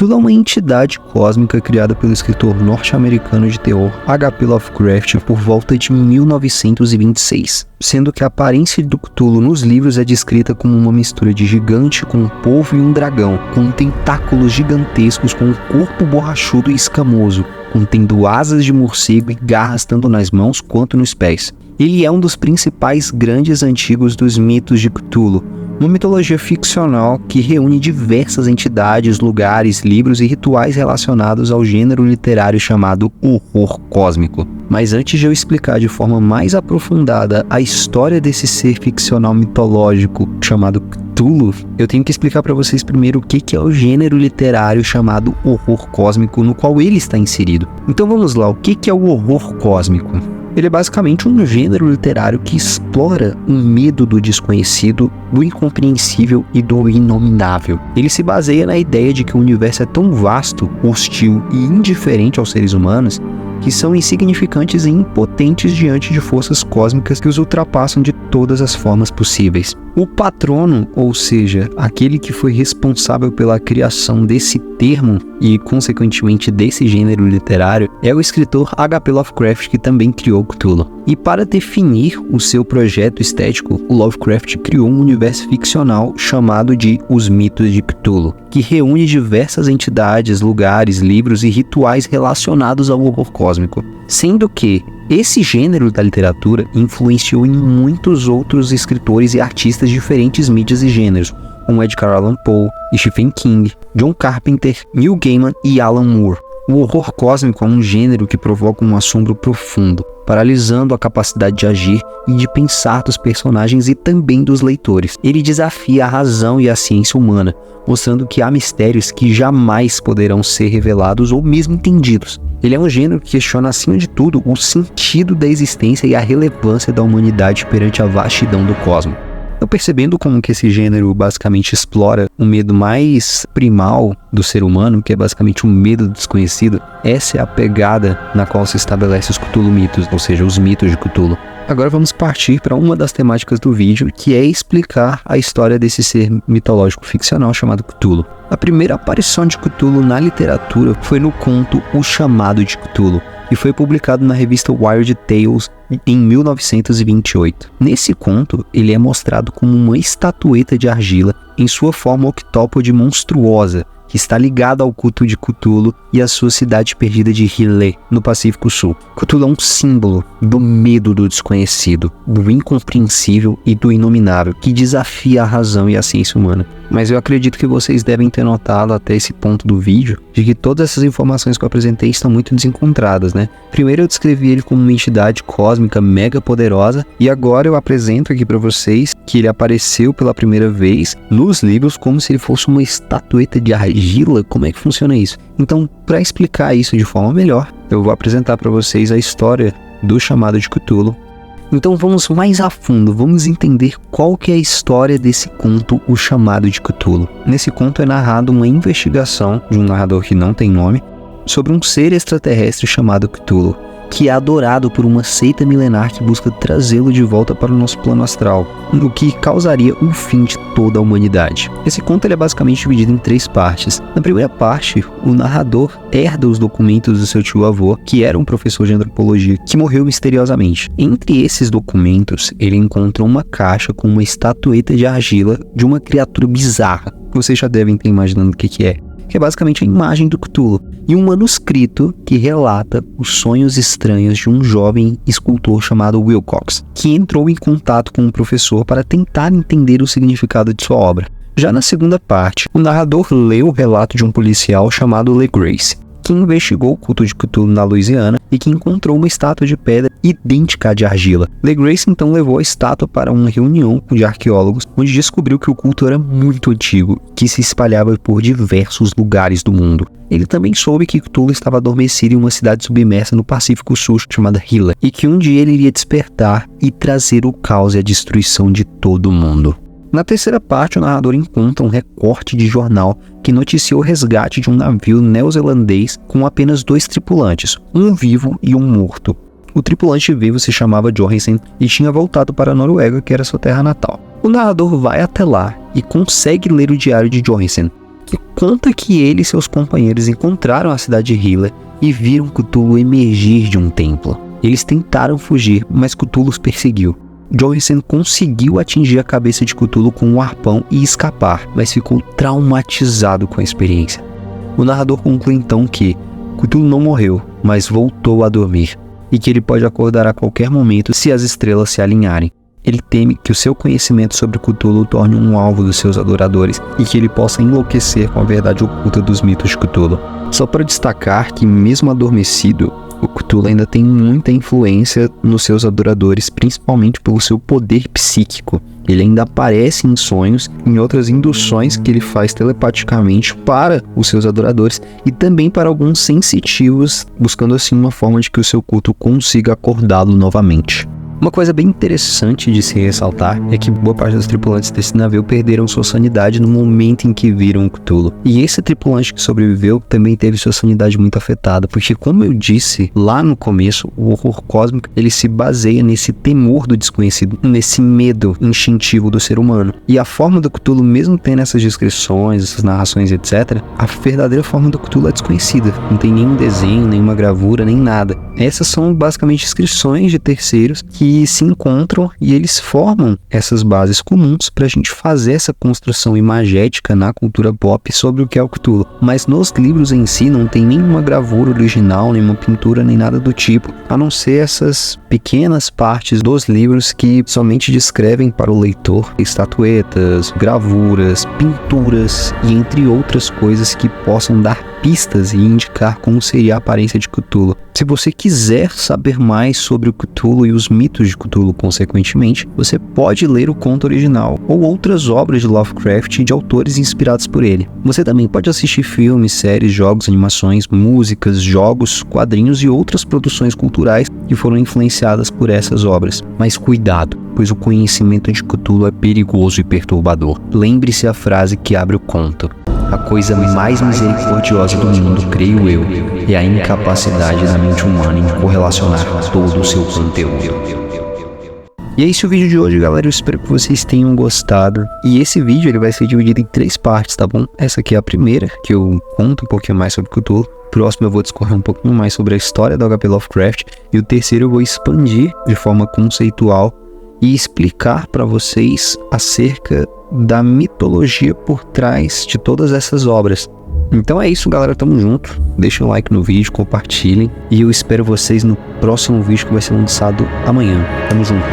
Cthulhu é uma entidade cósmica criada pelo escritor norte-americano de terror H.P. Lovecraft por volta de 1926, sendo que a aparência do Cthulhu nos livros é descrita como uma mistura de gigante com um polvo e um dragão, com tentáculos gigantescos com um corpo borrachudo e escamoso, contendo asas de morcego e garras tanto nas mãos quanto nos pés. Ele é um dos principais grandes antigos dos mitos de Cthulhu, uma mitologia ficcional que reúne diversas entidades, lugares, livros e rituais relacionados ao gênero literário chamado horror cósmico. Mas antes de eu explicar de forma mais aprofundada a história desse ser ficcional mitológico chamado Cthulhu, eu tenho que explicar para vocês primeiro o que é o gênero literário chamado horror cósmico no qual ele está inserido. Então vamos lá, o que é o horror cósmico? Ele é basicamente um gênero literário que explora o medo do desconhecido, do incompreensível e do inominável. Ele se baseia na ideia de que o universo é tão vasto, hostil e indiferente aos seres humanos que são insignificantes e impotentes diante de forças cósmicas que os ultrapassam de todas as formas possíveis. O patrono, ou seja, aquele que foi responsável pela criação desse termo e, consequentemente, desse gênero literário, é o escritor H.P. Lovecraft, que também criou Cthulhu. E para definir o seu projeto estético, o Lovecraft criou um universo ficcional chamado de Os Mitos de Cthulhu, que reúne diversas entidades, lugares, livros e rituais relacionados ao horror cósmico. Sendo que esse gênero da literatura influenciou em muitos outros escritores e artistas de diferentes mídias e gêneros, como Edgar Allan Poe, Stephen King, John Carpenter, Neil Gaiman e Alan Moore. O horror cósmico é um gênero que provoca um assombro profundo, paralisando a capacidade de agir e de pensar dos personagens e também dos leitores. Ele desafia a razão e a ciência humana, mostrando que há mistérios que jamais poderão ser revelados ou mesmo entendidos. Ele é um gênero que questiona, acima de tudo, o sentido da existência e a relevância da humanidade perante a vastidão do cosmos. Então, percebendo como que esse gênero basicamente explora o medo mais primal do ser humano, que é basicamente o medo do desconhecido, essa é a pegada na qual se estabelece os Cthulhu mitos, ou seja, os mitos de Cthulhu. Agora vamos partir para uma das temáticas do vídeo, que é explicar a história desse ser mitológico ficcional chamado Cthulhu. A primeira aparição de Cthulhu na literatura foi no conto O Chamado de Cthulhu, que foi publicado na revista Weird Tales em 1928. Nesse conto, ele é mostrado como uma estatueta de argila em sua forma octópode monstruosa, que está ligada ao culto de Cthulhu e à sua cidade perdida de Hille, no Pacífico Sul. Cthulhu é um símbolo do medo do desconhecido, do incompreensível e do inominável, que desafia a razão e a ciência humana. Mas eu acredito que vocês devem ter notado até esse ponto do vídeo, de que todas essas informações que eu apresentei estão muito desencontradas, né? Primeiro eu descrevi ele como uma entidade cósmica mega poderosa, e agora eu apresento aqui para vocês que ele apareceu pela primeira vez nos livros como se ele fosse uma estatueta de argila. Como é que funciona isso? Então, para explicar isso de forma melhor, eu vou apresentar para vocês a história do Chamado de Cthulhu. Então vamos mais a fundo, vamos entender qual que é a história desse conto, O Chamado de Cthulhu. Nesse conto é narrado uma investigação de um narrador que não tem nome, sobre um ser extraterrestre chamado Cthulhu, que é adorado por uma seita milenar que busca trazê-lo de volta para o nosso plano astral, o que causaria o fim de toda a humanidade. Esse conto ele é basicamente dividido em 3 partes. Na primeira parte, o narrador herda os documentos do seu tio-avô, que era um professor de antropologia, que morreu misteriosamente. Entre esses documentos, ele encontra uma caixa com uma estatueta de argila de uma criatura bizarra. Vocês já devem ter imaginado o que é. Que é basicamente a imagem do Cthulhu, e um manuscrito que relata os sonhos estranhos de um jovem escultor chamado Wilcox, que entrou em contato com o professor para tentar entender o significado de sua obra. Já na segunda parte, o narrador lê o relato de um policial chamado LeGrace, que investigou o culto de Cthulhu na Louisiana e que encontrou uma estátua de pedra idêntica à de argila. LeGrace então levou a estátua para uma reunião de arqueólogos, onde descobriu que o culto era muito antigo, que se espalhava por diversos lugares do mundo. Ele também soube que Cthulhu estava adormecido em uma cidade submersa no Pacífico Sul chamada Hille, e que um dia ele iria despertar e trazer o caos e a destruição de todo mundo. Na terceira parte, o narrador encontra um recorte de jornal que noticiou o resgate de um navio neozelandês com apenas 2 tripulantes, um vivo e um morto. O tripulante vivo se chamava Johansen e tinha voltado para a Noruega, que era sua terra natal. O narrador vai até lá e consegue ler o diário de Johansen, que conta que ele e seus companheiros encontraram a cidade de Hilla e viram Cthulhu emergir de um templo. Eles tentaram fugir, mas Cthulhu os perseguiu. Johansen conseguiu atingir a cabeça de Cthulhu com um arpão e escapar, mas ficou traumatizado com a experiência. O narrador conclui então que Cthulhu não morreu, mas voltou a dormir, e que ele pode acordar a qualquer momento se as estrelas se alinharem. Ele teme que o seu conhecimento sobre Cthulhu o torne um alvo dos seus adoradores e que ele possa enlouquecer com a verdade oculta dos mitos de Cthulhu. Só para destacar que, mesmo adormecido, o Cthulhu ainda tem muita influência nos seus adoradores, principalmente pelo seu poder psíquico. Ele ainda aparece em sonhos, em outras induções que ele faz telepaticamente para os seus adoradores e também para alguns sensitivos, buscando assim uma forma de que o seu culto consiga acordá-lo novamente. Uma coisa bem interessante de se ressaltar é que boa parte dos tripulantes desse navio perderam sua sanidade no momento em que viram o Cthulhu. E esse tripulante que sobreviveu também teve sua sanidade muito afetada, porque, como eu disse lá no começo, o horror cósmico ele se baseia nesse temor do desconhecido, nesse medo instintivo do ser humano. E a forma do Cthulhu, mesmo tendo essas descrições, essas narrações, etc., a verdadeira forma do Cthulhu é desconhecida. Não tem nenhum desenho, nenhuma gravura, nem nada. Essas são basicamente descrições de terceiros que se encontram e eles formam essas bases comuns para a gente fazer essa construção imagética na cultura pop sobre o que é o Cthulhu. Mas nos livros em si não tem nenhuma gravura original, nenhuma pintura, nem nada do tipo, a não ser essas pequenas partes dos livros que somente descrevem para o leitor estatuetas, gravuras, pinturas e entre outras coisas que possam dar pistas e indicar como seria a aparência de Cthulhu. Se você quiser saber mais sobre o Cthulhu e os mitos de Cthulhu, consequentemente, você pode ler o conto original ou outras obras de Lovecraft e de autores inspirados por ele. Você também pode assistir filmes, séries, jogos, animações, músicas, jogos, quadrinhos e outras produções culturais que foram influenciadas por essas obras. Mas cuidado, pois o conhecimento de Cthulhu é perigoso e perturbador. Lembre-se a frase que abre o conto. A coisa mais misericordiosa do mundo, creio eu, é a incapacidade da mente humana em correlacionar todo o seu conteúdo. E é esse o vídeo de hoje, galera. Eu espero que vocês tenham gostado. E esse vídeo ele vai ser dividido em 3 partes, tá bom? Essa aqui é a primeira, que eu conto um pouquinho mais sobre Cthulhu. Próximo eu vou discorrer um pouquinho mais sobre a história do HP Lovecraft. E o terceiro eu vou expandir de forma conceitual e explicar para vocês acerca da mitologia por trás de todas essas obras. Então é isso, galera, tamo junto. Deixa um like no vídeo, compartilhem e eu espero vocês no próximo vídeo que vai ser lançado amanhã. Tamo junto.